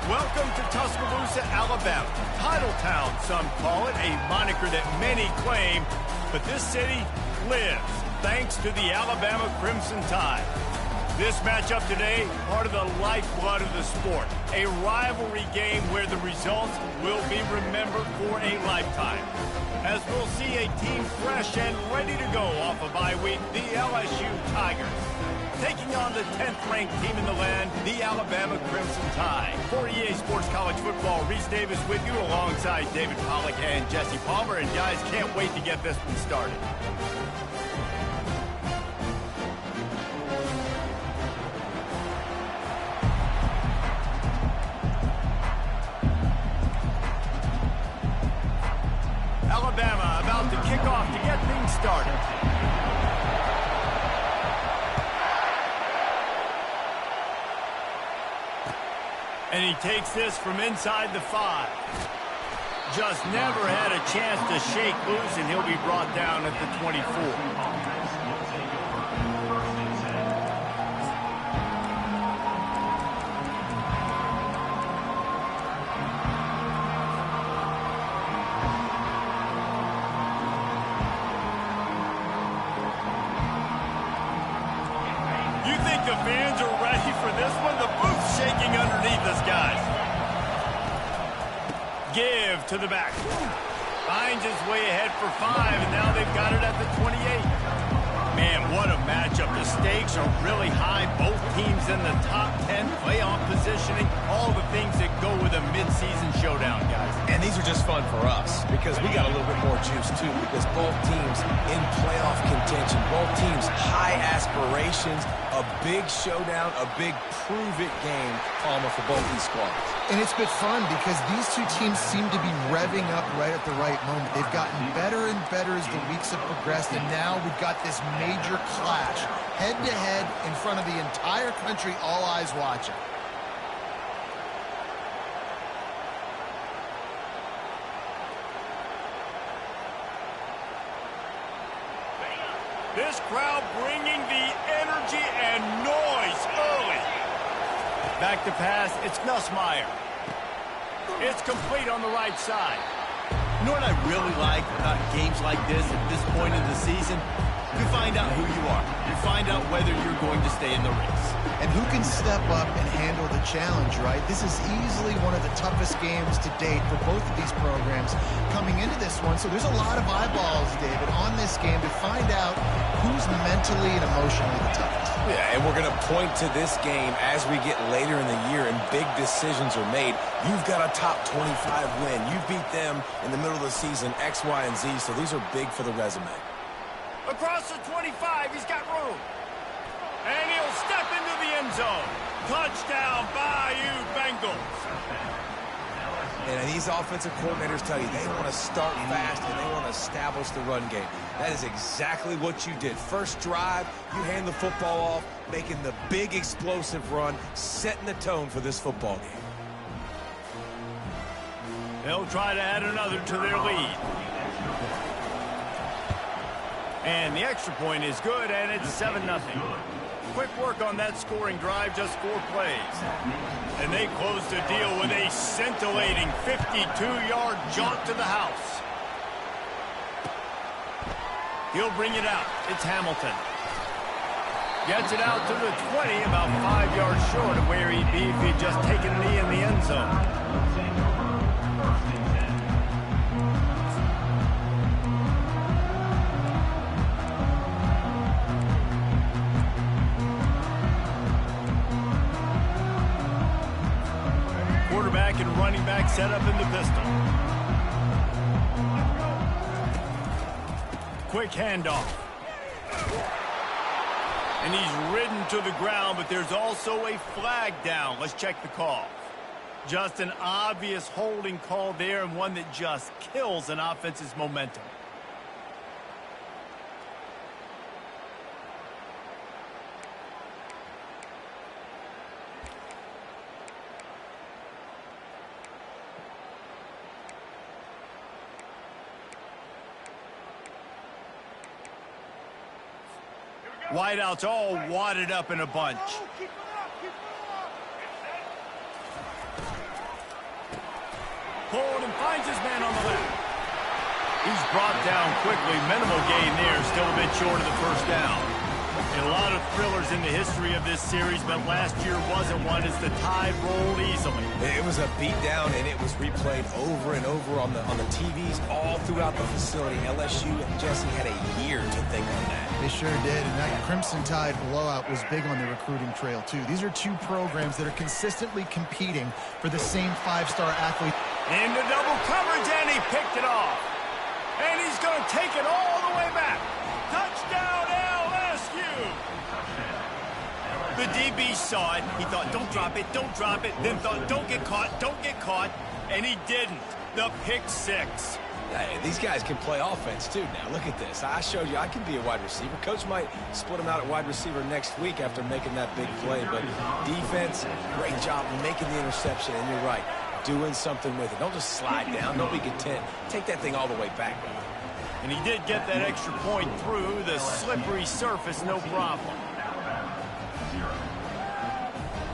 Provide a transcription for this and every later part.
Welcome to Tuscaloosa, Alabama. Title Town, some call it, a moniker that many claim, but this city lives thanks to the Alabama Crimson Tide. This matchup today, part of the lifeblood of the sport, a rivalry game where the results will be remembered for a lifetime. As we'll see a team fresh and ready to go off a bye week, the LSU Tigers. Taking on the 10th-ranked team in the land, the Alabama Crimson Tide. For EA Sports College Football, Reese Davis with you alongside David Pollack and Jesse Palmer. And guys, can't wait to get this one started. Alabama about to kick off to get things started. And he takes this from inside the 5. Just never had a chance to shake loose, and he'll be brought down at the 24. The fans are ready for this one. The booth's shaking underneath us, guys. Give to the back. Finds his way ahead for 5, and now they've got it at the 28. Man, what a matchup. The stakes are really high. Both teams in the top 10, playoff positioning, all the things that go with a midseason showdown, guys. And these are just fun for us because we got a little bit more juice, too, because both teams in playoff contention, both teams high aspirations, a big showdown, a big prove-it game, Palmer, for both these squads. And it's been fun because these two teams seem to be revving up right at the right moment. They've gotten better and better as the weeks have progressed, and now we've got this major clash, head-to-head in front of the entire country, all eyes watching. This crowd bringing the energy and noise early. Back to pass, it's Nussmeier. It's complete on the right side. You know what I really like about games like this at this point in the season? You find out who you are. You find out whether you're going to stay in the race. And who can step up and handle the challenge, right? This is easily one of the toughest games to date for both of these programs coming into this one. So there's a lot of eyeballs, David, on this game to find out who's mentally and emotionally the toughest. Yeah, and we're going to point to this game as we get later in the year and big decisions are made. You've got a top 25 win. You beat them in the middle of the season, X, Y, and Z, so these are big for the resume. Across the 25, he's got room. And he'll step into the end zone. Touchdown, Bayou Bengals. And these offensive coordinators tell you they want to start fast and they want to establish the run game. That is exactly what you did. First drive, you hand the football off, making the big explosive run, setting the tone for this football game. They'll try to add another to their lead. And the extra point is good, and it's 7-0. Quick work on that scoring drive, just 4 plays. And they close the deal with a scintillating 52-yard jaunt to the house. He'll bring it out. It's Hamilton. Gets it out to the 20, about 5 yards short of where he'd be if he'd just taken a knee in the end zone. Quarterback and running back set up in the pistol. Quick handoff. And he's ridden to the ground, but there's also a flag down. Let's check the call. Just an obvious holding call there, and one that just kills an offense's momentum. Wideouts all wadded up in a bunch. pulled and finds his man on the left. He's brought down quickly. Minimal gain there. Still a bit short of the first down. And a lot of thrillers in the history of this series, but last year wasn't one as the tide rolled easily. It was a beatdown, and it was replayed over and over on the TVs all throughout the facility. LSU and Jesse had a year to think on that. They sure did, and that Crimson Tide blowout was big on the recruiting trail, too. These are two programs that are consistently competing for the same five-star athlete. Into double coverage, and he picked it off. And he's going to take it all the way back. Touchdown, LSU! The DB saw it. He thought, don't drop it, don't drop it. Then thought, don't get caught. And he didn't. The pick six. Hey, these guys can play offense, too. Now, look at this. I showed you I can be a wide receiver. Coach might split him out at wide receiver next week after making that big play. But defense, great job making the interception. And you're right, doing something with it. Don't just slide down. Don't be content. Take that thing all the way back. And he did get that extra point through the slippery surface, no problem.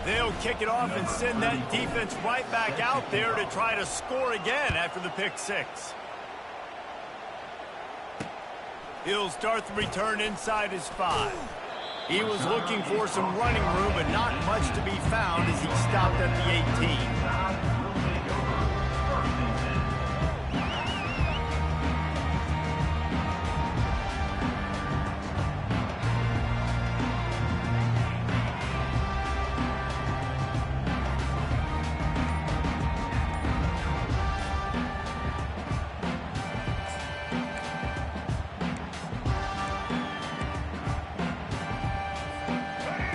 They'll kick it off and send that defense right back out there to try to score again after the pick six. He'll start the return inside his 5. He was looking for some running room, but not much to be found as he stopped at the 18.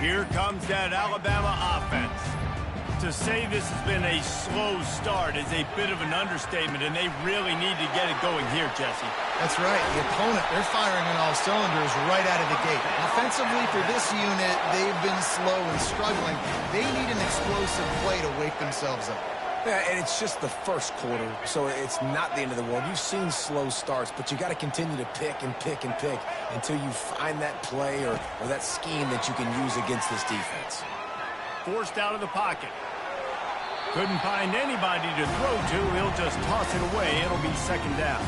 Here comes that Alabama offense. To say this has been a slow start is a bit of an understatement, and they really need to get it going here, Jesse. That's right. The opponent, they're firing on all cylinders right out of the gate. Offensively, for this unit, they've been slow and struggling. They need an explosive play to wake themselves up. Yeah, and it's just the first quarter, so it's not the end of the world. You've seen slow starts, but you got to continue to pick and pick and pick until you find that play or that scheme that you can use against this defense. Forced out of the pocket. Couldn't find anybody to throw to. He'll just toss it away. It'll be second down.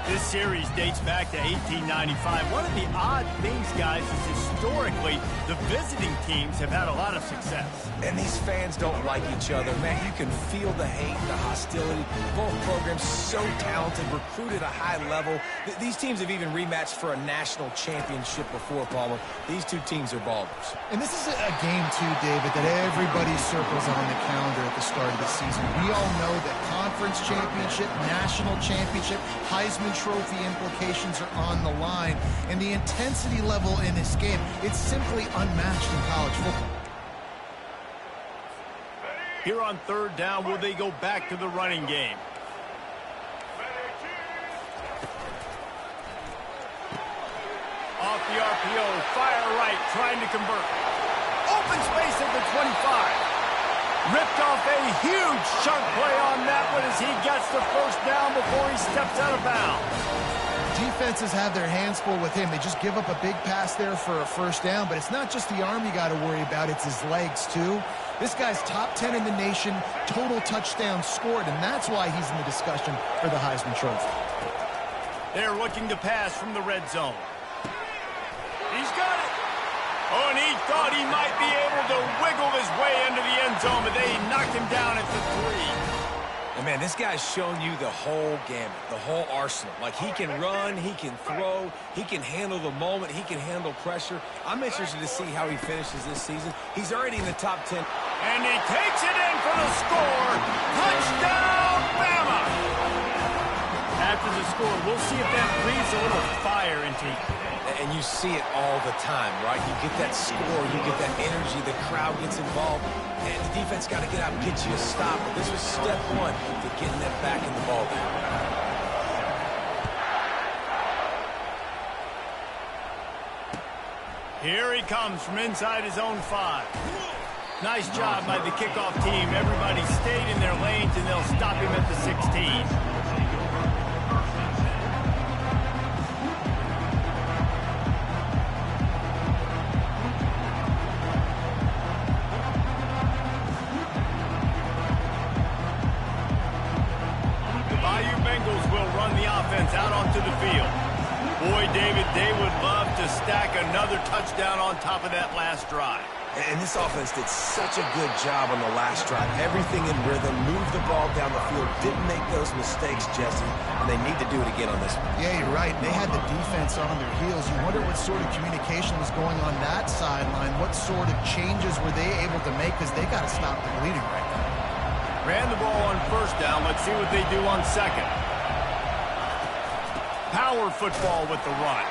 This series dates back to 1895. One of the odd things, guys, is historically the visiting teams have had a lot of success. And these fans don't like each other. Man, you can feel the hate, the hostility. Both programs so talented, recruited at a high level. These teams have even rematched for a national championship before, Palmer. These two teams are ballers. And this is a game, too, David, that everybody circles on the calendar at the start of the season. We all know that conference championship, national championship, Heisman Trophy implications are on the line. And the intensity level in this game, it's simply unmatched in college football. Here on third down, will they go back to the running game? Off the RPO, fire right, trying to convert. Open space at the 25. Ripped off a huge chunk play on that one as he gets the first down before he steps out of bounds. Defenses have their hands full with him. They just give up a big pass there for a first down, but it's not just the arm you got to worry about, it's his legs too. This guy's top 10 in the nation, total touchdowns scored, and that's why he's in the discussion for the Heisman Trophy. They're looking to pass from the red zone. He's got it. Oh, and he thought he might be able to wiggle his way into the end zone, but they knocked him down at the 3. And, man, this guy's shown you the whole gamut, the whole arsenal. Like, he can run, he can throw, he can handle the moment, he can handle pressure. I'm interested to see how he finishes this season. He's already in the top 10. And he takes it in for the score. Touchdown, Bama! After the score, we'll see if that breathes a little fire into you. And you see it all the time, right? You get that score, you get that energy, the crowd gets involved, and the defense got to get out and get you a stop. But this was step one to getting them back in the ball game. Here he comes from inside his own 5. Nice job by the kickoff team. Everybody stayed in their lanes, and they'll stop him at the 16. stack another touchdown on top of that last drive. And this offense did such a good job on the last drive. Everything in rhythm, moved the ball down the field, didn't make those mistakes, Jesse, and they need to do it again on this one. Yeah, you're right. They had the defense on their heels. You wonder what sort of communication was going on that sideline. What sort of changes were they able to make, because they got to stop the bleeding right now. Ran the ball on first down. Let's see what they do on second. Power football with the run.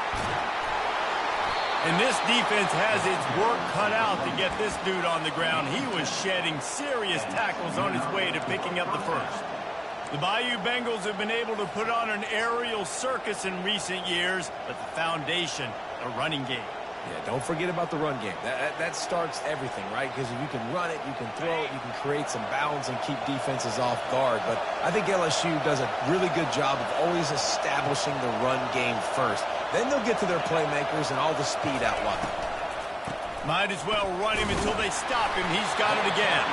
And this defense has its work cut out to get this dude on the ground. He was shedding serious tackles on his way to picking up the first. The Bayou Bengals have been able to put on an aerial circus in recent years, but the foundation, the running game. Yeah, don't forget about the run game. That starts everything, right? Because if you can run it, you can throw it, you can create some bounds and keep defenses off guard. But I think LSU does a really good job of always establishing the run game first. Then they'll get to their playmakers and all the speed out wide. Might as well run him until they stop him. He's got it again.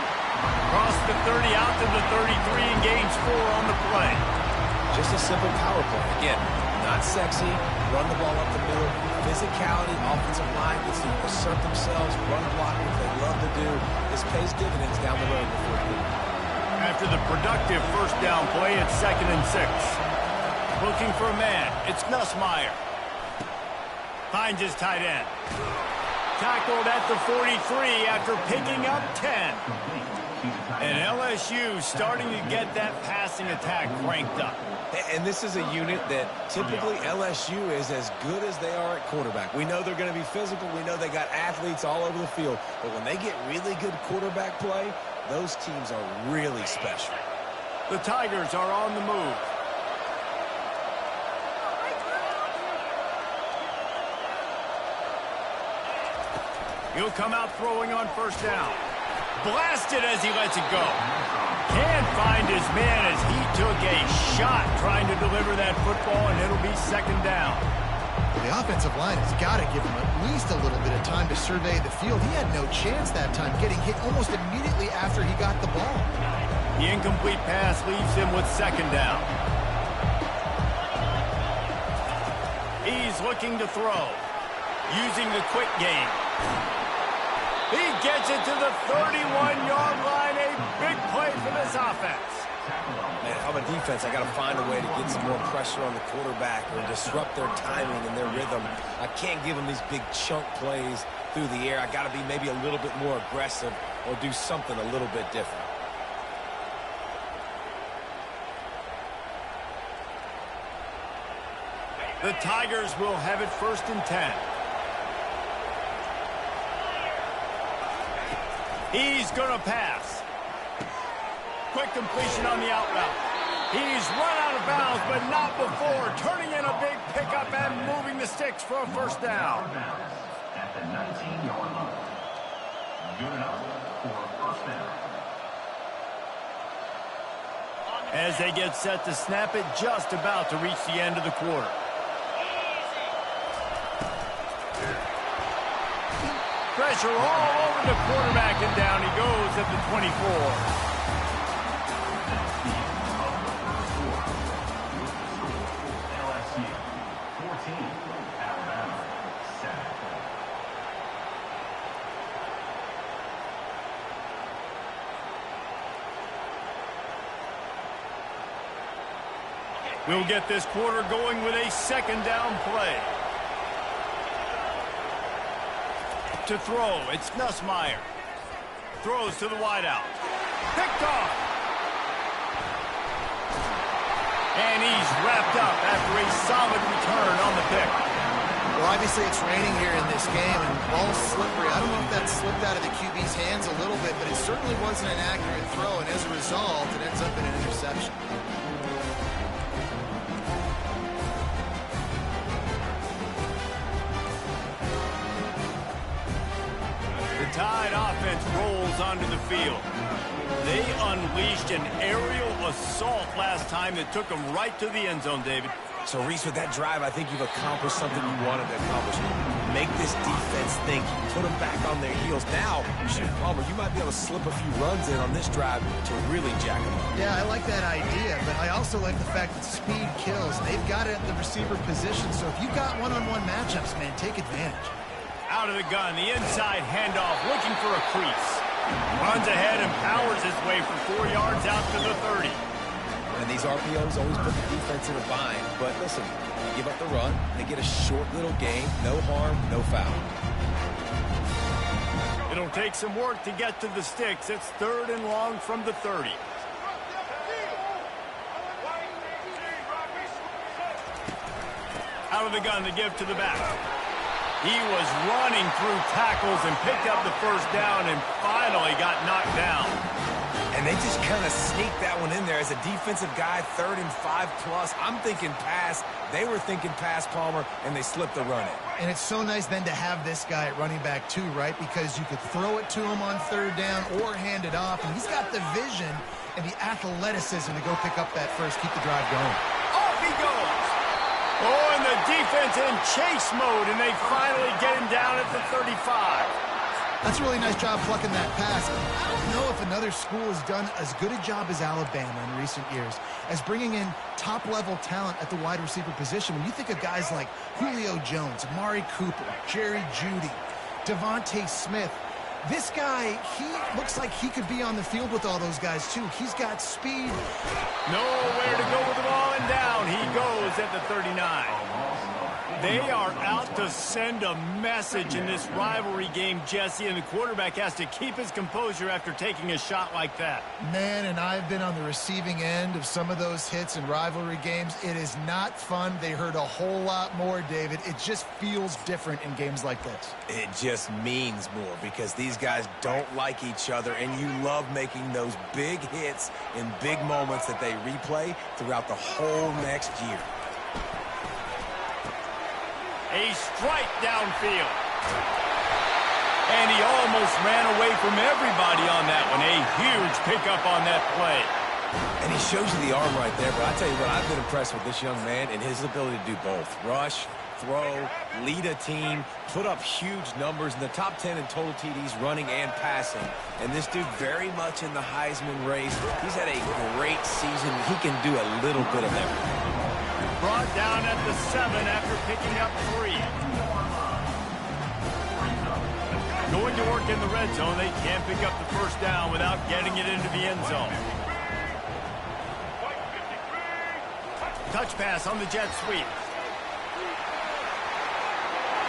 Across the 30, out to the 33, and gains 4 on the play. Just a simple power play. Again, not sexy, run the ball up the middle. Physicality, offensive line gets to assert themselves, run block, what they love to do. This pays dividends down the road before it moves. After the productive first down play, it's 2nd and 6. Looking for a man. It's Nussmeier. Finds his tight end. Tackled at the 43 after picking up 10. And LSU starting to get that passing attack cranked up. And this is a unit that typically LSU is as good as they are at quarterback. We know they're going to be physical. We know they got athletes all over the field. But when they get really good quarterback play, those teams are really special. The Tigers are on the move. He'll come out throwing on first down. Blasted as he lets it go. Can't find his man as he took a shot trying to deliver that football, and it'll be 2nd down. Well, the offensive line has got to give him at least a little bit of time to survey the field. He had no chance that time, getting hit almost immediately after he got the ball. The incomplete pass leaves him with 2nd down. He's looking to throw, using the quick game. He gets it to the 31-yard line. A big play for this offense. Man, if I'm a defense, I got to find a way to get some more pressure on the quarterback or disrupt their timing and their rhythm. I can't give them these big chunk plays through the air. I got to be maybe a little bit more aggressive or do something a little bit different. The Tigers will have it 1st and 10. He's going to pass. Quick completion on the out route. He's run out of bounds, but not before turning in a big pickup and moving the sticks for a first down. At the 19-yard line. Good enough for a first down. As they get set to snap it, just about to reach the end of the quarter. Pressure all over the quarterback, and down he goes at the 24. We'll get this quarter going with a 2nd down play. To throw, it's Nussmeier. Throws to the wideout. Picked off. And he's wrapped up after a solid return on the pick. Well, obviously it's raining here in this game, and the ball's slippery. I don't know if that slipped out of the QB's hands a little bit, but it certainly wasn't an accurate throw, and as a result, it ends up in an interception. The Tide offense rolls onto the field. They unleashed an aerial assault last time that took them right to the end zone, David. So, Reese, with that drive, I think you've accomplished something you wanted to accomplish. Make this defense think. Put them back on their heels. Now, shoot, Palmer, you might be able to slip a few runs in on this drive to really jack them up. Yeah, I like that idea, but I also like the fact that speed kills. They've got it at the receiver position, so if you've got one-on-one matchups, man, take advantage. Out of the gun, the inside handoff, looking for a crease. Runs ahead and powers his way for 4 yards out to the 30. And these RPOs always put the defense in a bind. But listen, you give up the run, they get a short little gain, no harm, no foul. It'll take some work to get to the sticks. It's 3rd and long from the 30. Out of the gun to give to the back. He was running through tackles and picked up the first down and finally got knocked down. And they just kind of sneaked that one in there as a defensive guy, 3rd and 5+. I'm thinking pass. They were thinking pass, Palmer, and they slipped the run in. And it's so nice then to have this guy at running back too, right? Because you could throw it to him on 3rd down or hand it off. And he's got the vision and the athleticism to go pick up that first, keep the drive going. Off he goes. Oh, and the defense in chase mode, and they finally get him down at the 35. That's a really nice job plucking that pass. I don't know if another school has done as good a job as Alabama in recent years as bringing in top-level talent at the wide receiver position. When you think of guys like Julio Jones, Amari Cooper, Jerry Jeudy, Devontae Smith, this guy, he looks like he could be on the field with all those guys, too. He's got speed. Nowhere to go with the ball, and down he goes at the 39. They are out to send a message in this rivalry game, Jesse, and the quarterback has to keep his composure after taking a shot like that. Man, and I've been on the receiving end of some of those hits in rivalry games. It is not fun. They hurt a whole lot more, David. It just feels different in games like this. It just means more because these guys don't like each other, and you love making those big hits in big moments that they replay throughout the whole next year. A strike downfield. And he almost ran away from everybody on that one. A huge pickup on that play. And he shows you the arm right there, but I tell you what, I've been impressed with this young man and his ability to do both. Rush, throw, lead a team, put up huge numbers in the top 10 in total TDs running and passing. And this dude very much in the Heisman race. He's had a great season. He can do a little bit of everything. Brought down at the 7 after picking up 3. Going to work in the red zone. They can't pick up the first down without getting it into the end zone. Touch pass on the jet sweep.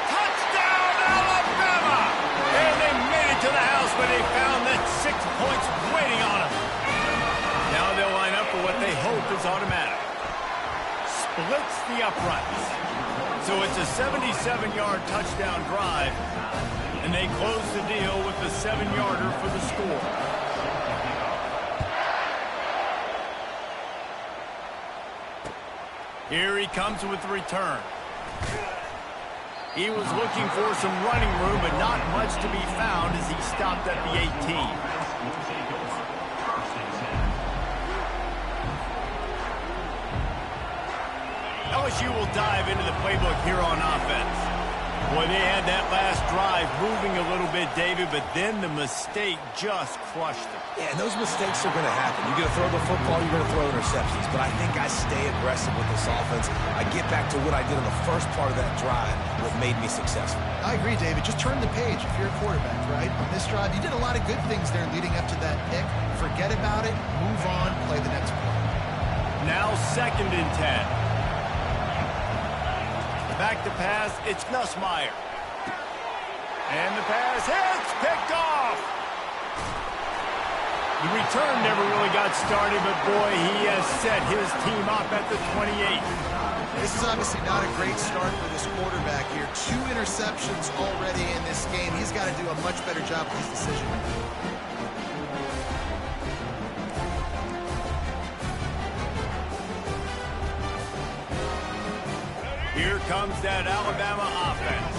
Touchdown, Alabama! And they made it to the house, but they found that 6 points waiting on them. Now they'll line up for what they hope is automatic. Splits the uprights. So it's a 77-yard touchdown drive, and they close the deal with the 7-yarder for the score. Here he comes with the return. He was looking for some running room, but not much to be found as he stopped at the 18. LSU will dive into the playbook here on offense. Boy, they had that last drive moving a little bit, David, but then the mistake just crushed them. Yeah, and those mistakes are going to happen. You're going to throw the football, you're going to throw interceptions. But I think I stay aggressive with this offense. I get back to what I did in the first part of that drive, what made me successful. I agree, David. Just turn the page if you're a quarterback, right? On this drive, you did a lot of good things there leading up to that pick. Forget about it, move on, play the next play. Now 2nd and 10. Back to pass, it's Nussmeier. And the pass hits, picked off. The return never really got started, but boy, he has set his team up at the 28. This is obviously not a great start for this quarterback here. 2 interceptions already in this game. He's got to do a much better job with his decision. Here comes that Alabama offense.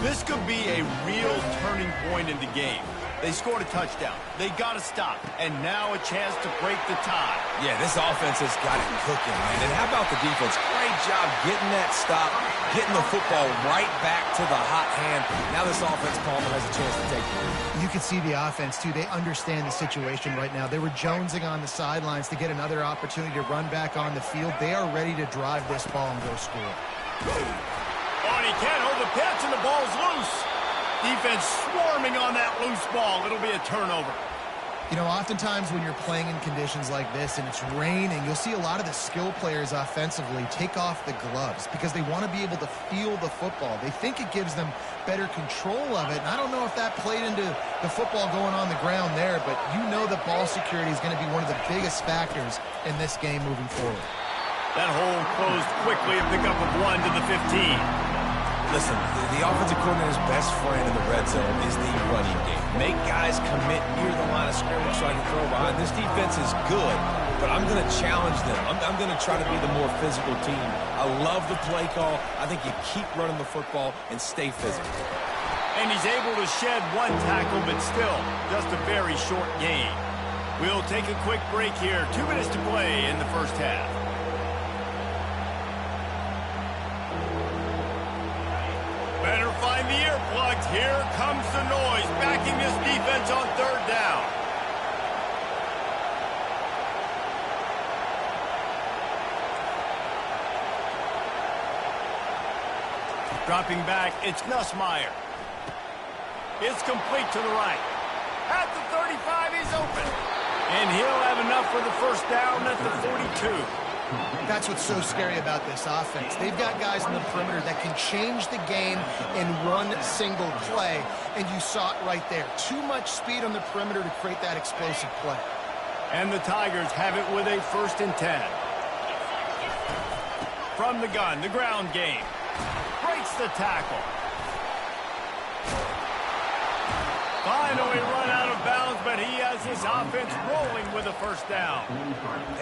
This could be a real turning point in the game. They scored a touchdown. They got to stop. And now a chance to break the tie. Yeah, this offense has got it cooking, man. And how about the defense? Great job getting that stop, getting the football right back to the hot hand. Now this offense, Palmer, has a chance to take the lead. You can see the offense, too. They understand the situation right now. They were jonesing on the sidelines to get another opportunity to run back on the field. They are ready to drive this ball and go score. Oh, and he can't hold the pitch, and the ball's loose. Defense swarming on that loose ball. It'll be a turnover. You know, oftentimes when you're playing in conditions like this and it's raining, you'll see a lot of the skill players offensively take off the gloves because they want to be able to feel the football. They think it gives them better control of it. And I don't know if that played into the football going on the ground there, but you know that ball security is going to be one of the biggest factors in this game moving forward. That hole closed quickly, a pickup of 1 to the 15. Listen, the offensive coordinator's best friend in the red zone is the running game. Make guys commit near the line of scrimmage so I can throw behind. This defense is good, but I'm going to challenge them. I'm going to try to be the more physical team. I love the play call. I think you keep running the football and stay physical. And he's able to shed 1 tackle, but still, just a very short gain. We'll take a quick break here. 2 minutes to play in the first half. Better find the earplugs. Here comes the noise, backing this defense on 3rd down. Dropping back, it's Nussmeier. It's complete to the right. At the 35, he's open. And he'll have enough for the first down at the 42. That's what's so scary about this offense. They've got guys in the perimeter that can change the game in one single play, and you saw it right there. Too much speed on the perimeter to create that explosive play. And the Tigers have it with a 1st and 10. From the gun, the ground game. Breaks the tackle. Finally run out of bounds, but he has his offense rolling with a 1st down.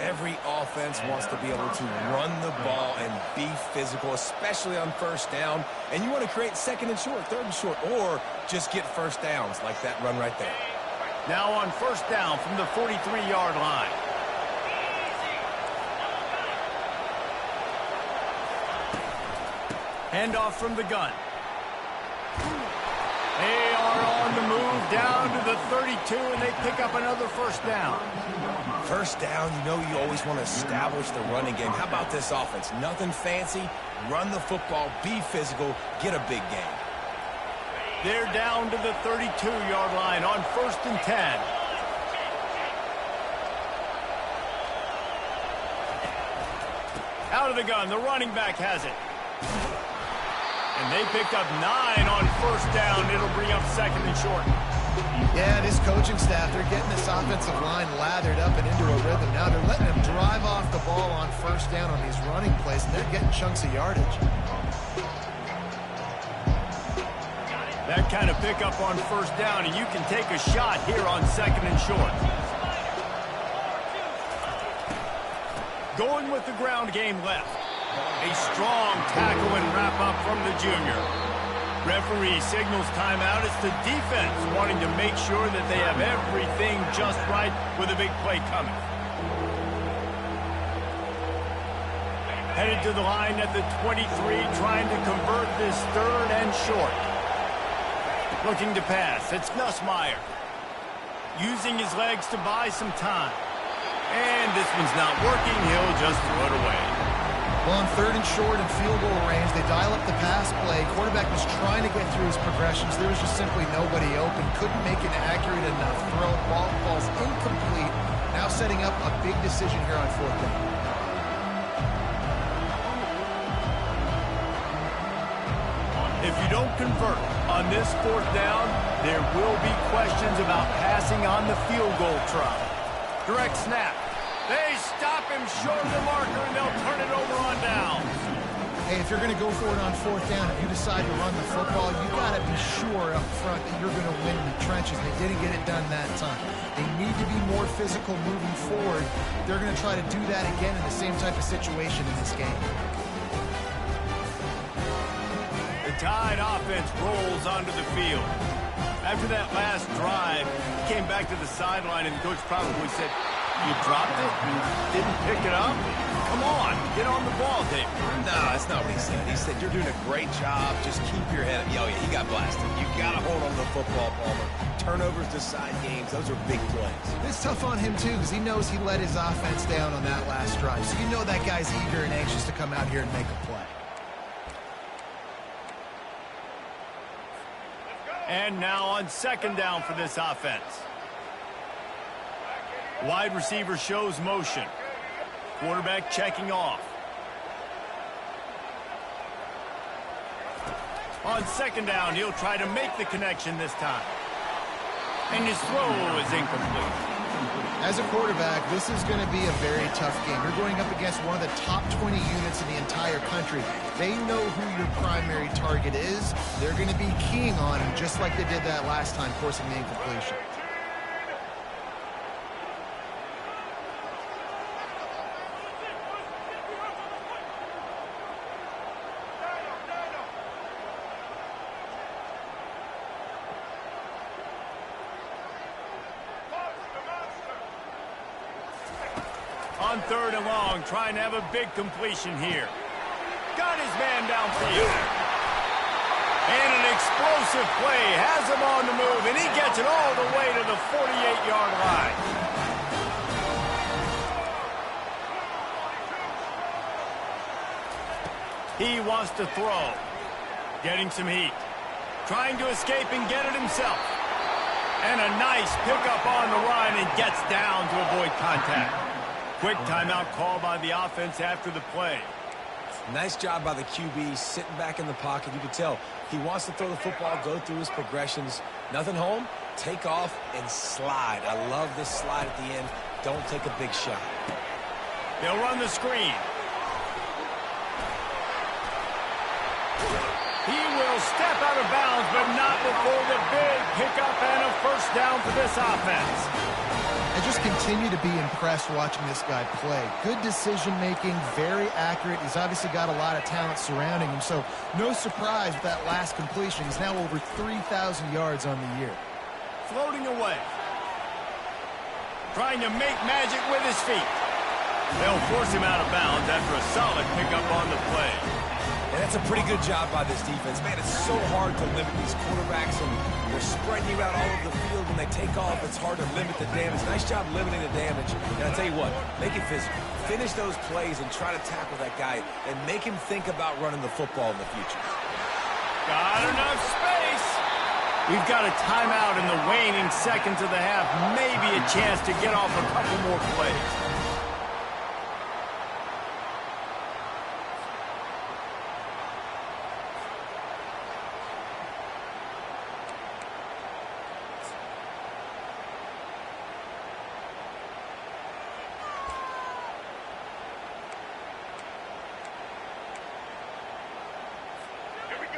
Every offense wants to be able to run the ball and be physical, especially on 1st down. And you want to create 2nd and short, 3rd and short, or just get 1st downs like that run right there. Now on 1st down from the 43-yard line. Handoff from the gun. They are on the move down to the 32, and they pick up another 1st down. 1st down, you know you always want to establish the running game. How about this offense? Nothing fancy. Run the football, be physical, get a big gain. They're down to the 32-yard line on 1st and 10. Out of the gun, the running back has it. And they picked up 9 on 1st down. It'll bring up 2nd and short. Yeah, this coaching staff, they're getting this offensive line lathered up and into a rhythm. Now they're letting them drive off the ball on 1st down on these running plays, and they're getting chunks of yardage. That kind of pickup on 1st down, and you can take a shot here on 2nd and short. Going with the ground game left. A strong tackle and wrap-up from the junior. Referee signals timeout. It's the defense wanting to make sure that they have everything just right with a big play coming. Headed to the line at the 23, trying to convert this 3rd and short. Looking to pass. It's Nussmeier. Using his legs to buy some time. And this one's not working. He'll just throw it away. Well, on 3rd and short and field goal range, they dial up the pass play. Quarterback was trying to get through his progressions. There was just simply nobody open. Couldn't make an accurate enough throw. Ball falls incomplete. Now setting up a big decision here on 4th down. If you don't convert on this 4th down, there will be questions about passing on the field goal try. Direct snap. They stop him short of the marker, and they'll turn it over on down. Hey, if you're going to go for it on 4th down, if you decide to run the football, you got to be sure up front that you're going to win in the trenches. They didn't get it done that time. They need to be more physical moving forward. They're going to try to do that again in the same type of situation in this game. The Tide offense rolls onto the field. After that last drive, he came back to the sideline, and the coach probably said, "You dropped it? You didn't pick it up? Come on, get on the ball, Dave." No, that's not what he said. He said, "You're doing a great job. Just keep your head up." Oh, yeah, he got blasted. You got to hold on to the football, Palmer. Turnovers decide games. Those are big plays. It's tough on him, too, because he knows he let his offense down on that last drive. So you know that guy's eager and anxious to come out here and make a play. And now on second down for this offense. Wide receiver shows motion. Quarterback checking off. On second down, he'll try to make the connection this time. And his throw is incomplete. As a quarterback, this is going to be a very tough game. You're going up against one of the top 20 units in the entire country. They know who your primary target is. They're going to be keying on him just like they did that last time, forcing the incompletion. On third and long, trying to have a big completion here. Got his man downfield. And an explosive play has him on the move, and he gets it all the way to the 48-yard line. He wants to throw. Getting some heat. Trying to escape and get it himself. And a nice pickup on the run, and gets down to avoid contact. Quick timeout call by the offense after the play. Nice job by the QB, sitting back in the pocket. You can tell he wants to throw the football, go through his progressions. Nothing home, take off, and slide. I love this slide at the end. Don't take a big shot. They'll run the screen. He will step out of bounds, but not before the big pickup and a first down for this offense. I just continue to be impressed watching this guy play. Good decision-making, very accurate. He's obviously got a lot of talent surrounding him, so no surprise with that last completion. He's now over 3,000 yards on the year. Floating away. Trying to make magic with his feet. They'll force him out of bounds after a solid pickup on the play. And that's a pretty good job by this defense. Man, it's so hard to limit these quarterbacks, and they're spreading you out all over the field. When they take off, it's hard to limit the damage. Nice job limiting the damage. And I tell you what, make it physical. Finish those plays and try to tackle that guy and make him think about running the football in the future. Got enough space. We've got a timeout in the waning seconds of the half. Maybe a chance to get off a couple more plays.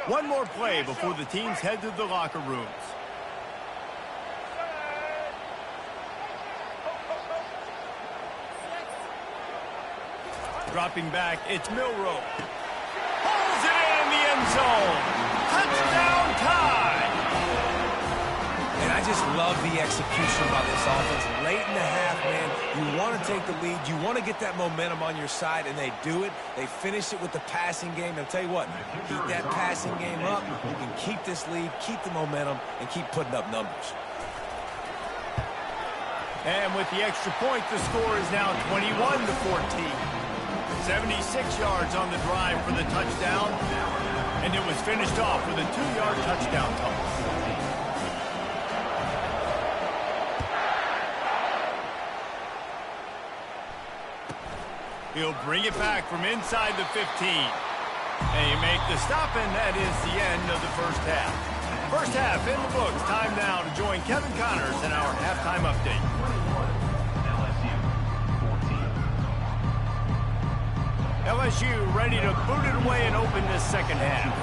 One more play before the teams head to the locker rooms. Dropping back, it's Milroe. Pulls it in the end zone. Touchdown tie. And I just love the execution by this offense. Late in the half, man, you want to take the lead. You want to get that momentum on your side, and they do it. They finish it with the passing game. I'll tell you what, keep that passing game up. You can keep this lead, keep the momentum, and keep putting up numbers. And with the extra point, the score is now 21-14. 76 yards on the drive for the touchdown. And it was finished off with a 2-yard touchdown toss. He'll bring it back from inside the 15. They make the stop, and that is the end of the first half. First half in the books. Time now to join Kevin Connors in our halftime update. LSU ready to boot it away and open this second half.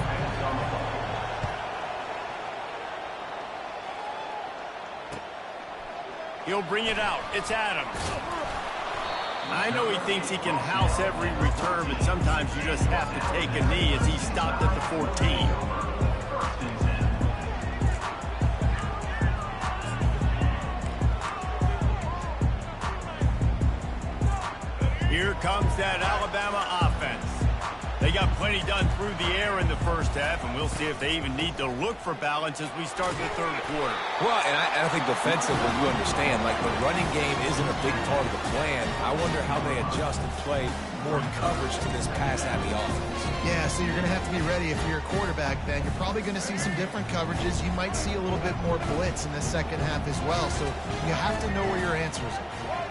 He'll bring it out. It's Adams. I know he thinks he can house every return, but sometimes you just have to take a knee as he stopped at the 14. plenty done through the air in the first half, and we'll see if they even need to look for balance as we start the third quarter. Well, and I think defensively, you understand, like the running game isn't a big part of the plan. I wonder how they adjust and play more coverage to this pass-happy offense. Yeah, so you're going to have to be ready if you're a quarterback, Ben. You're probably going to see some different coverages. You might see a little bit more blitz in the second half as well, so you have to know where your answers are.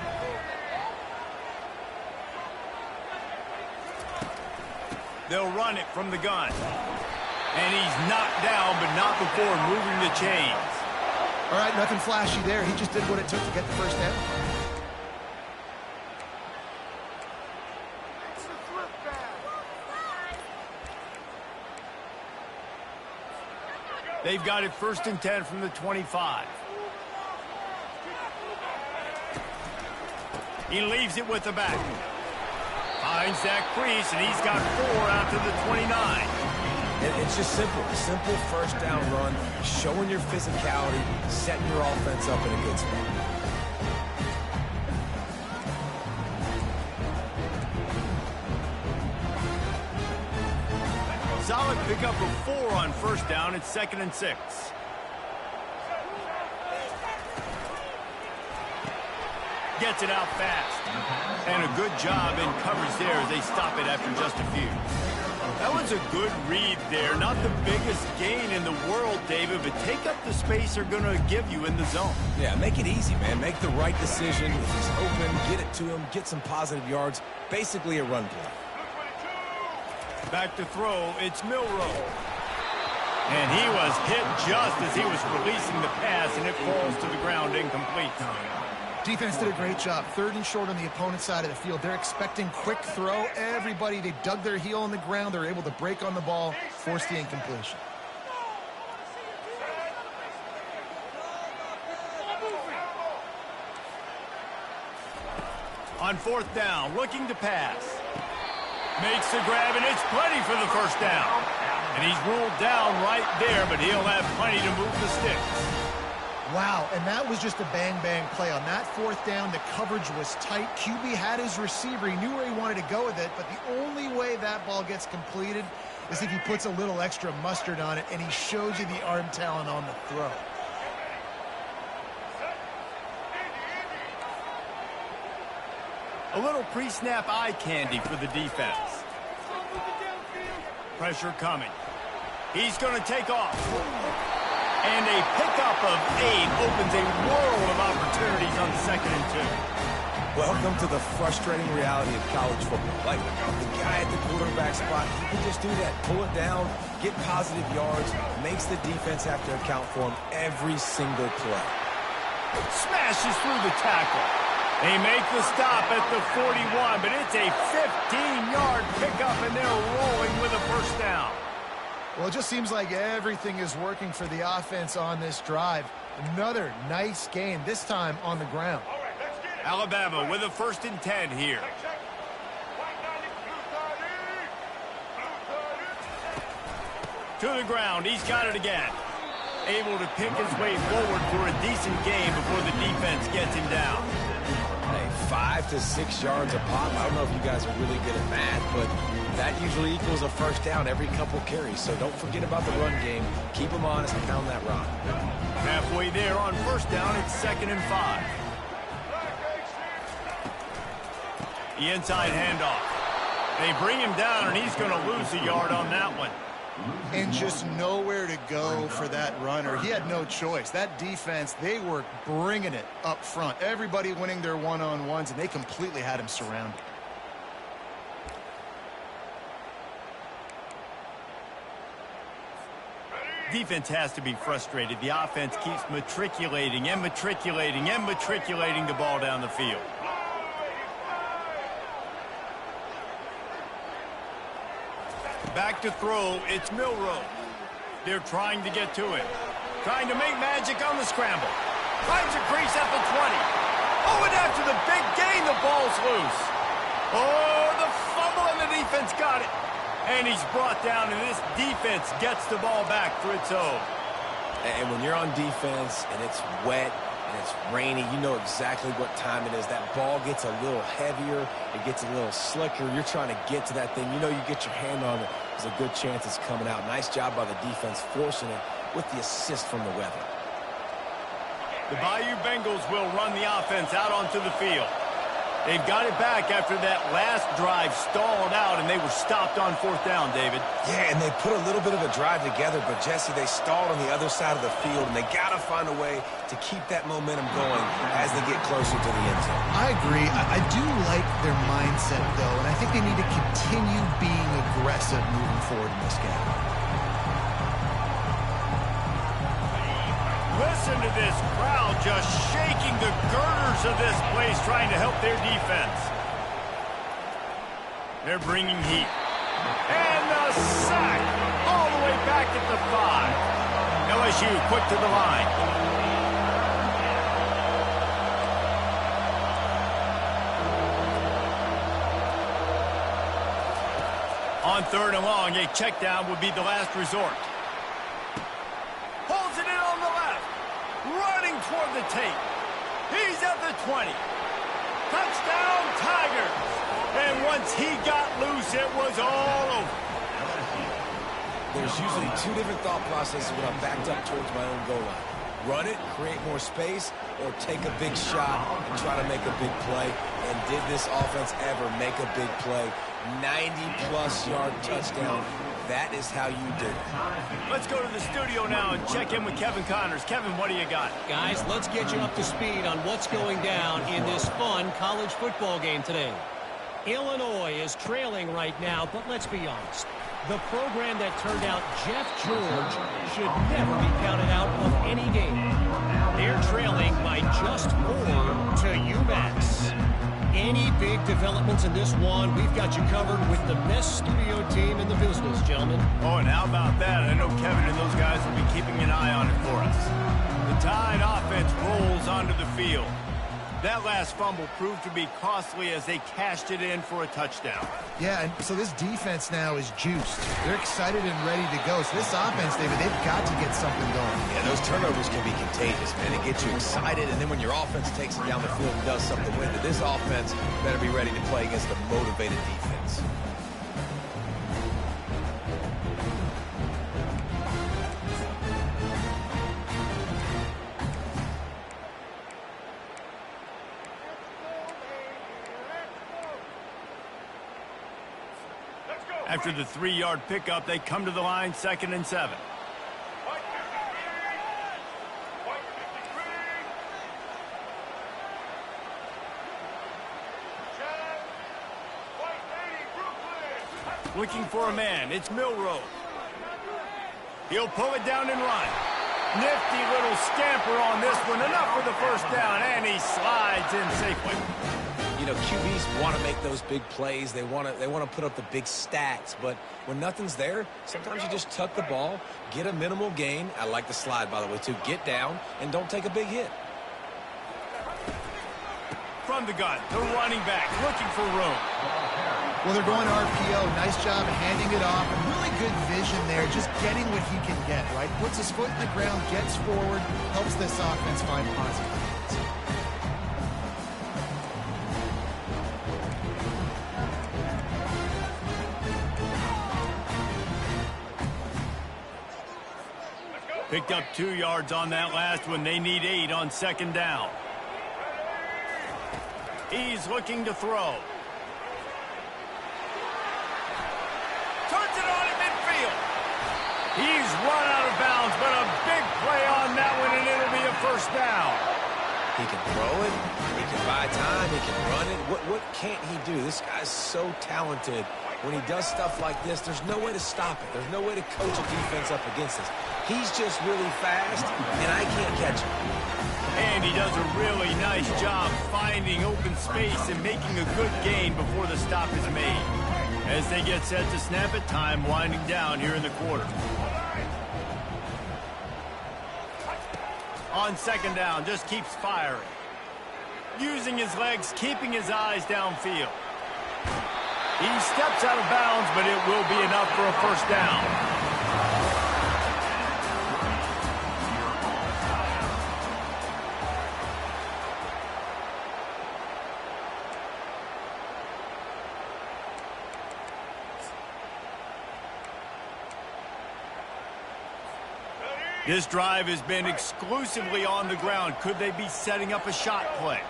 They'll run it from the gun. And he's knocked down, but not before moving the chains. All right, nothing flashy there. He just did what it took to get the first down. They've got it 1st and 10 from the 25. He leaves it with the back. Finds that crease, and he's got 4 out to the 29. It's just simple. Simple first down run, showing your physicality, setting your offense up in a good spot. Solid pickup of 4 on first down. It's 2nd and 6. Gets it out fast. And a good job in coverage there as they stop it after just a few. That was a good read there. Not the biggest gain in the world, David, but take up the space they're going to give you in the zone. Yeah, make it easy, man. Make the right decision. If he's open, get it to him, get some positive yards. Basically a run play. Back to throw, it's Milroe. And he was hit just as he was releasing the pass, and it falls to the ground incomplete. Defense did a great job. 3rd and short on the opponent's side of the field. They're expecting quick throw. Everybody, they dug their heel on the ground. They're able to break on the ball, force the incompletion. On 4th down, looking to pass. Makes the grab, and it's plenty for the first down. And he's ruled down right there, but he'll have plenty to move the sticks. Wow, and that was just a bang-bang play. On that 4th down, the coverage was tight. QB had his receiver. He knew where he wanted to go with it, but the only way that ball gets completed is if he puts a little extra mustard on it, and he shows you the arm talent on the throw. A little pre-snap eye candy for the defense. Pressure coming. He's going to take off. And a pickup of 8 opens a world of opportunities on 2nd and 2. Welcome to the frustrating reality of college football. Like, the guy at the quarterback spot, he can just do that. Pull it down, get positive yards, makes the defense have to account for him every single play. Smashes through the tackle. They make the stop at the 41, but it's a 15-yard pickup, and they're rolling with a first down. Well, it just seems like everything is working for the offense on this drive. Another nice game, this time on the ground. Alabama with a 1st and 10 here. To the ground, he's got it again. Able to pick his way forward for a decent game before the defense gets him down. Hey, 5 to 6 yards a pop. I don't know if you guys are really good at math, but that usually equals a first down every couple carries. So don't forget about the run game. Keep them honest and pound that rock. Halfway there on first down, it's 2nd and 5. The inside handoff. They bring him down, and he's going to lose a yard on that one. And just nowhere to go for that runner. He had no choice. That defense, they were bringing it up front. Everybody winning their one-on-ones, and they completely had him surrounded. Defense has to be frustrated. The offense keeps matriculating and matriculating and matriculating the ball down the field. Back to throw, it's Milroe. They're trying to get to him. Trying to make magic on the scramble. Finds a crease at the 20. Oh, and after the big gain, the ball's loose. Oh, the fumble, and the defense got it. And he's brought down, and this defense gets the ball back for its own. And when you're on defense and it's wet and it's rainy. You know exactly what time it is. That ball gets a little heavier. It gets a little slicker. You're trying to get to that thing. You know you get your hand on it. There's a good chance it's coming out. Nice job by the defense forcing it with the assist from the weather. The Bayou Bengals will run the offense out onto the field. They've got it back after that last drive stalled out, and they were stopped on 4th down, David. Yeah, and they put a little bit of a drive together, but, Jesse, they stalled on the other side of the field, and they got to find a way to keep that momentum going as they get closer to the end zone. I agree. I do like their mindset, though, and I think they need to continue being aggressive moving forward in this game. Listen to this crowd just shaking the girders of this place, trying to help their defense. They're bringing heat. And the sack all the way back at the 5. LSU quick to the line. On 3rd and long, a check down would be the last resort. Holds it in on the left. Running toward the tape. He's at the 20. Touchdown, Tigers. And once he got loose, it was all over. There's usually two different thought processes when I'm backed up towards my own goal line. Run it, create more space, or take a big shot and try to make a big play. And did this offense ever make a big play? 90-plus yard touchdown. That is how you do it. Let's go to the studio now and check in with Kevin Connors. Kevin, what do you got? Guys, let's get you up to speed on what's going down in this fun college football game today. Illinois is trailing right now, but let's be honest. The program that turned out Jeff George should never be counted out of any game. They're trailing by just 4 to UMass. Any big developments in this one, we've got you covered with the best studio team in the business, gentlemen. Oh, and how about that? I know Kevin and those guys will be keeping an eye on it for us. The Tide offense rolls onto the field. That last fumble proved to be costly as they cashed it in for a touchdown. Yeah, and so this defense now is juiced. They're excited and ready to go. So this offense, David, they've got to get something going. Yeah, those turnovers can be contagious, man. It gets you excited, and then when your offense takes it down the field and does something with it, this offense better be ready to play against a motivated defense. After the 3-yard pickup, they come to the line, 2nd and 7. Looking for a man. It's Milroe. He'll pull it down and run. Nifty little scamper on this one. Enough for the first down, and he slides in safely. You know, QBs want to make those big plays. They want to put up the big stats. But when nothing's there, sometimes you just tuck the ball, get a minimal gain. I like the slide, by the way, too. Get down and don't take a big hit. From the gun, the running back looking for room. Well, they're going RPO. Nice job handing it off. And really good vision there, just getting what he can get, right? Puts his foot in the ground, gets forward, helps this offense find positive points. Picked up 2 yards on that last one. They need 8 on 2nd down. He's looking to throw. Turns it on in midfield. He's run out of bounds, but a big play on that one, and it'll be a first down. He can throw it. He can buy time. He can run it. What can't he do? This guy's so talented. When he does stuff like this, there's no way to stop it. There's no way to coach a defense up against this. He's just really fast, and I can't catch him. And he does a really nice job finding open space and making a good gain before the stop is made. As they get set to snap it, time winding down here in the quarter. On 2nd down, just keeps firing. Using his legs, keeping his eyes downfield. He steps out of bounds, but it will be enough for a first down. This drive has been exclusively on the ground. Could they be setting up a shot play?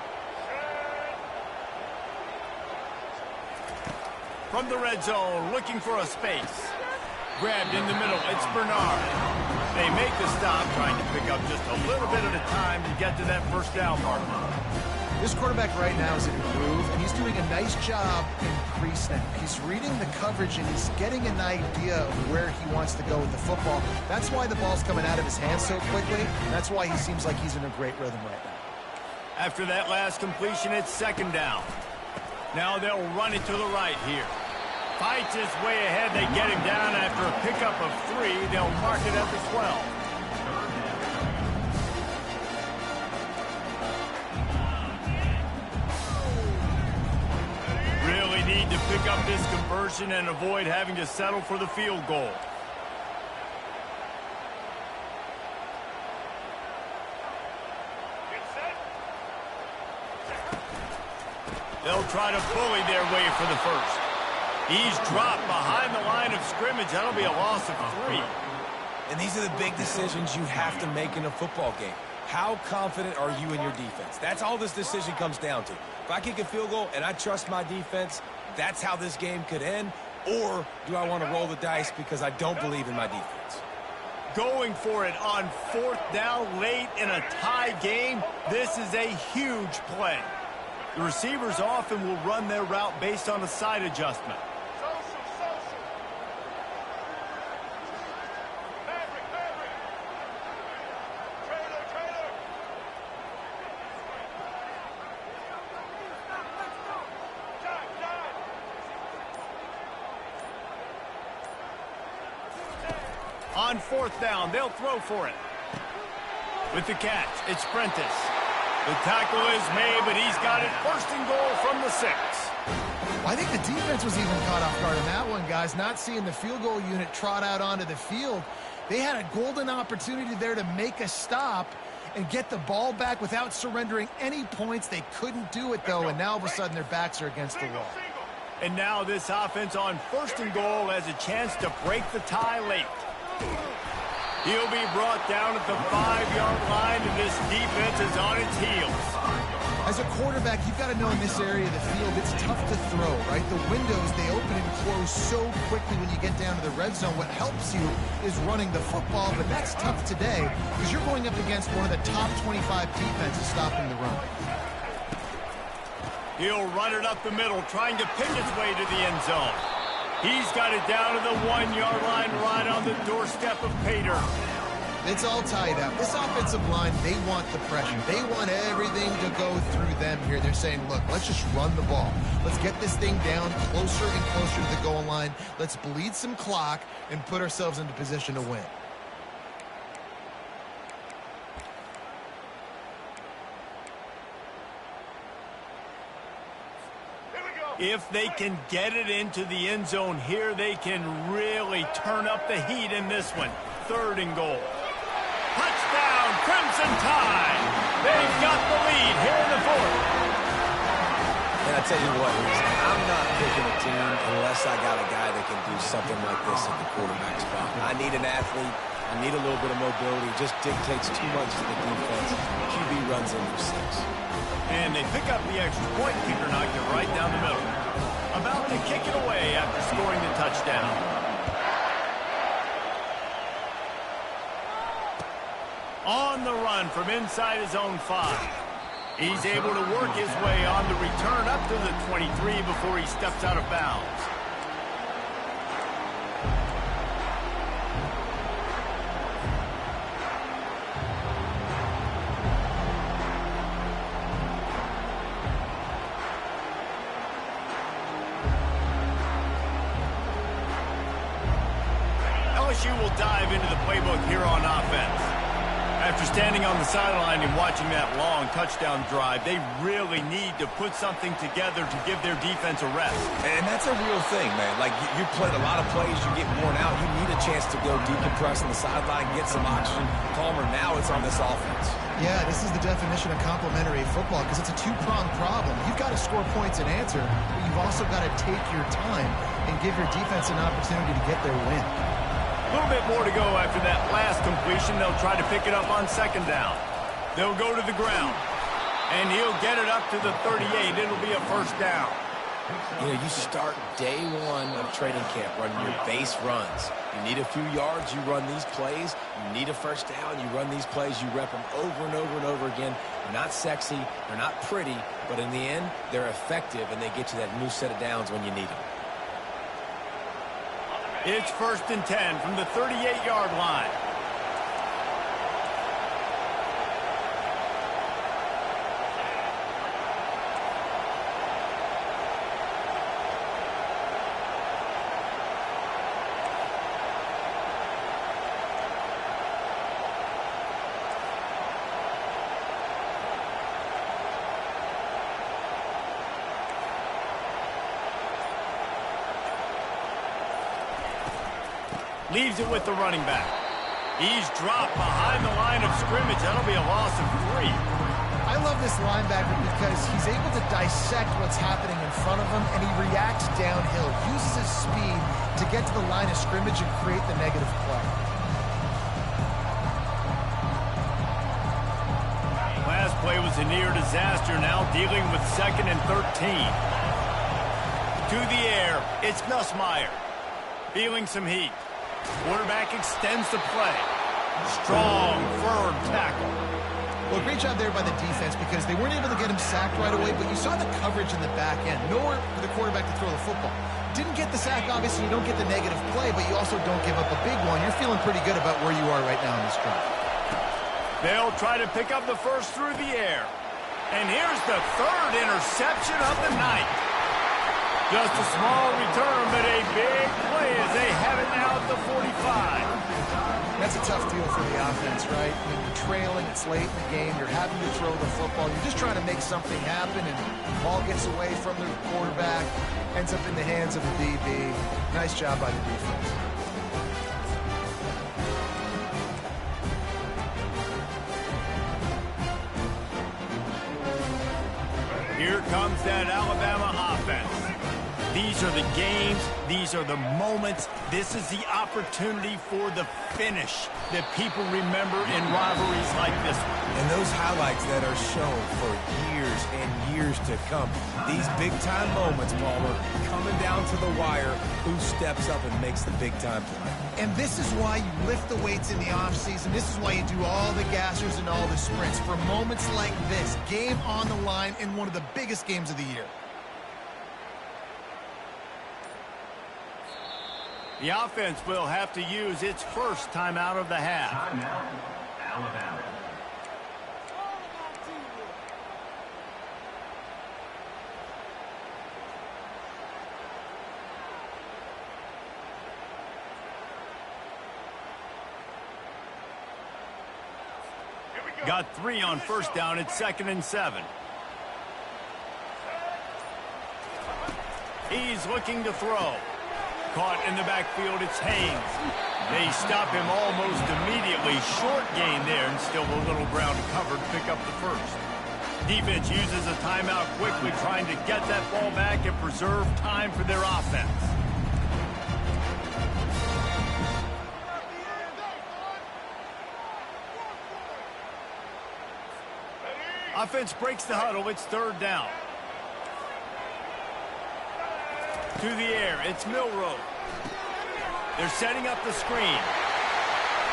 From the red zone, looking for a space. Grabbed in the middle, it's Bernard. They make the stop, trying to pick up just a little bit at a time to get to that first down mark. This quarterback right now is in a groove, and he's doing a nice job in pre-snap. He's reading the coverage, and he's getting an idea of where he wants to go with the football. That's why the ball's coming out of his hands so quickly, and that's why he seems like he's in a great rhythm right now. After that last completion, it's second down. Now they'll run it to the right here. Fights his way ahead. They get him down after a pickup of 3. They'll mark it at the 12. Really need to pick up this conversion and avoid having to settle for the field goal. They'll try to bully their way for the first. He's dropped behind the line of scrimmage. That'll be a loss of 3. And these are the big decisions you have to make in a football game. How confident are you in your defense? That's all this decision comes down to. If I kick a field goal and I trust my defense, that's how this game could end. Or do I want to roll the dice because I don't believe in my defense? Going for it on 4th down late in a tie game. This is a huge play. The receivers often will run their route based on a side adjustment. On 4th down, they'll throw for it. With the catch, it's Prentice. The tackle is made, but he's got it 1st and goal from the 6. I think the defense was even caught off guard on that one, guys. Not seeing the field goal unit trot out onto the field. They had a golden opportunity there to make a stop and get the ball back without surrendering any points. They couldn't do it, though, and now all of a sudden their backs are against the wall. And now this offense on 1st and goal has a chance to break the tie late. He'll be brought down at the 5-yard line, and this defense is on its heels. As a quarterback, you've got to know in this area of the field, it's tough to throw, right? The windows, they open and close so quickly when you get down to the red zone. What helps you is running the football, but that's tough today because you're going up against one of the top 25 defenses stopping the run. He'll run it up the middle, trying to pick its way to the end zone. He's got it down to the 1-yard line right on the doorstep of Pater. It's all tied up. This offensive line, they want the pressure. They want everything to go through them here. They're saying, look, let's just run the ball. Let's get this thing down closer and closer to the goal line. Let's bleed some clock and put ourselves into position to win. If they can get it into the end zone here, they can really turn up the heat in this one. 3rd and goal. Touchdown, Crimson Tide. They've got the lead here in the 4th. And I tell you what, I'm not picking a team unless I got a guy that can do something like this at the quarterback spot. I need an athlete. I need a little bit of mobility. It just dictates too much to the defense. QB runs in for 6. And they pick up the extra point. Kicker knocked it right down the middle. About to kick it away after scoring the touchdown. On the run from inside his own 5. He's able to work his way on the return up to the 23 before he steps out of bounds. LSU will dive into the playbook here on offense. After standing on the sideline and watching that long touchdown drive, they really need to put something together to give their defense a rest. And that's a real thing, man. Like, you played a lot of plays, you get worn out, you need a chance to go decompress on the sideline, get some oxygen. Calmer, now it's on this offense. Yeah, this is the definition of complementary football because it's a two-pronged problem. You've got to score points and answer, but you've also got to take your time and give your defense an opportunity to get their win. A little bit more to go after that last completion. They'll try to pick it up on second down. They'll go to the ground. And he'll get it up to the 38. It'll be a first down. You know, you start day one of training camp running your base runs. You need a few yards, you run these plays. You need a first down, you run these plays. You rep them over and over and over again. They're not sexy, they're not pretty, but in the end, they're effective, and they get you that new set of downs when you need them. It's 1st and 10 from the 38-yard line. Leaves it with the running back. He's dropped behind the line of scrimmage. That'll be a loss of 3. I love this linebacker because he's able to dissect what's happening in front of him, and he reacts downhill, uses his speed to get to the line of scrimmage and create the negative play. Last play was a near disaster, now dealing with 2nd and 13. To the air, it's Nussmeier. Feeling some heat. Quarterback extends the play. Strong, firm tackle. Well, great job there by the defense because they weren't able to get him sacked right away, but you saw the coverage in the back end. Nowhere for the quarterback to throw the football. Didn't get the sack, obviously. You don't get the negative play, but you also don't give up a big one. You're feeling pretty good about where you are right now in this drive. They'll try to pick up the first through the air. And here's the 3rd interception of the night. Just a small return, but a big play as they have it now at the 45. That's a tough deal for the offense, right? When you're trailing, it's late in the game, you're having to throw the football. You're just trying to make something happen, and the ball gets away from the quarterback, ends up in the hands of the DB. Nice job by the defense. Here comes that Alabama offense. These are the games. These are the moments. This is the opportunity for the finish that people remember in rivalries like this one. And those highlights that are shown for years and years to come. These big-time moments, Palmer, coming down to the wire, who steps up and makes the big-time play. And this is why you lift the weights in the offseason. This is why you do all the gassers and all the sprints. For moments like this, game on the line in one of the biggest games of the year. The offense will have to use its first timeout of the half. Timeout, Alabama. Got 3 on first down at 2nd and 7. He's looking to throw. Caught in the backfield, it's Haynes. They stop him almost immediately. Short gain there, and still a little ground to cover to pick up the first. Defense uses a timeout quickly, trying to get that ball back and preserve time for their offense. Offense breaks the huddle. It's 3rd down. To the air, it's Milroe. They're setting up the screen.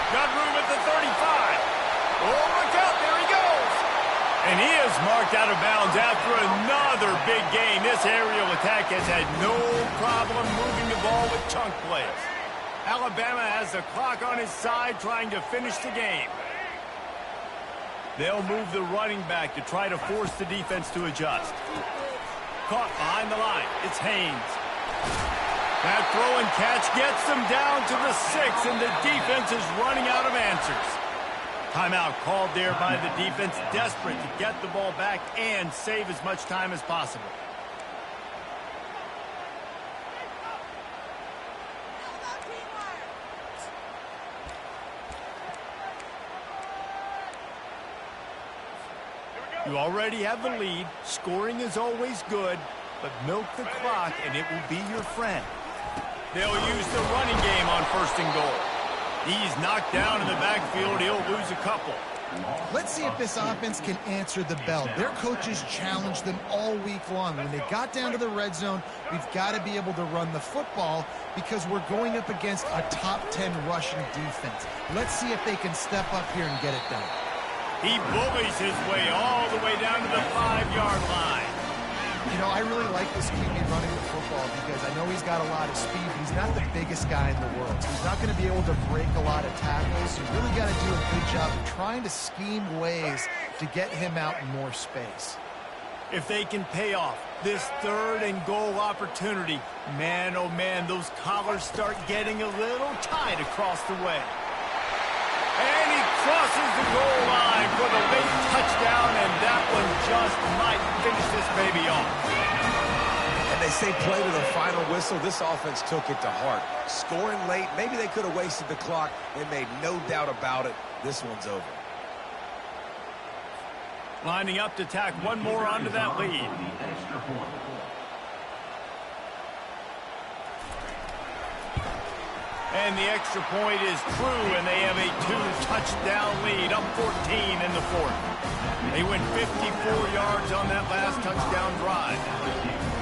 Got room at the 35. Oh, look out, there he goes. And he is marked out of bounds after another big gain. This aerial attack has had no problem moving the ball with chunk plays. Alabama has the clock on his side, trying to finish the game. They'll move the running back to try to force the defense to adjust. Caught behind the line, it's Haynes. That throw and catch gets them down to the 6, and the defense is running out of answers. Timeout called there by the defense, desperate to get the ball back and save as much time as possible. You already have the lead. Scoring is always good, but milk the clock and it will be your friend. They'll use the running game on 1st and goal. He's knocked down in the backfield. He'll lose a couple. Let's see if this offense can answer the bell. Their coaches challenged them all week long. When they got down to the red zone, we've got to be able to run the football because we're going up against a top 10 rushing defense. Let's see if they can step up here and get it done. He bullies his way all the way down to the 5-yard line. You know, I really like this QB running the football because I know he's got a lot of speed, but he's not the biggest guy in the world. So he's not going to be able to break a lot of tackles. So you really got to do a good job of trying to scheme ways to get him out in more space. If they can pay off this 3rd and goal opportunity, man, oh man, those collars start getting a little tight across the way. And he crosses the goal line for the late touchdown, and that one just might finish this baby off. And they say play to the final whistle. This offense took it to heart. Scoring late, maybe they could have wasted the clock. They made no doubt about it. This one's over. Lining up to tack one more onto that lead. And the extra point is true, and they have a 2-touchdown lead, up 14 in the 4th. They went 54 yards on that last touchdown drive.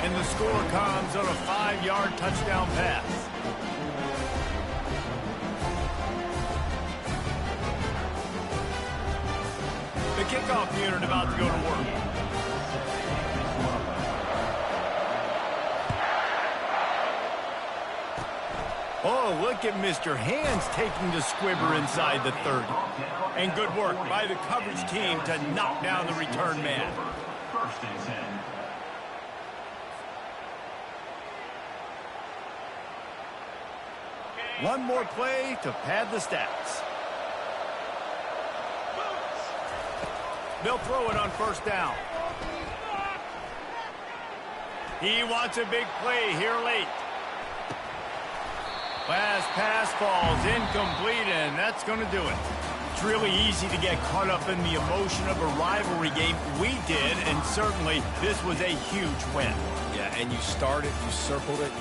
And the score comes on a 5-yard touchdown pass. The kickoff unit about to go to work. Oh, look at Mr. Hands taking the squibber inside the 30. And good work by the coverage team to knock down the return man. 1st and 10. One more play to pad the stats. They'll throw it on 1st down. He wants a big play here late. Last pass falls incomplete, and that's going to do it. It's really easy to get caught up in the emotion of a rivalry game. We did, and certainly this was a huge win. Yeah, and you started, you circled it.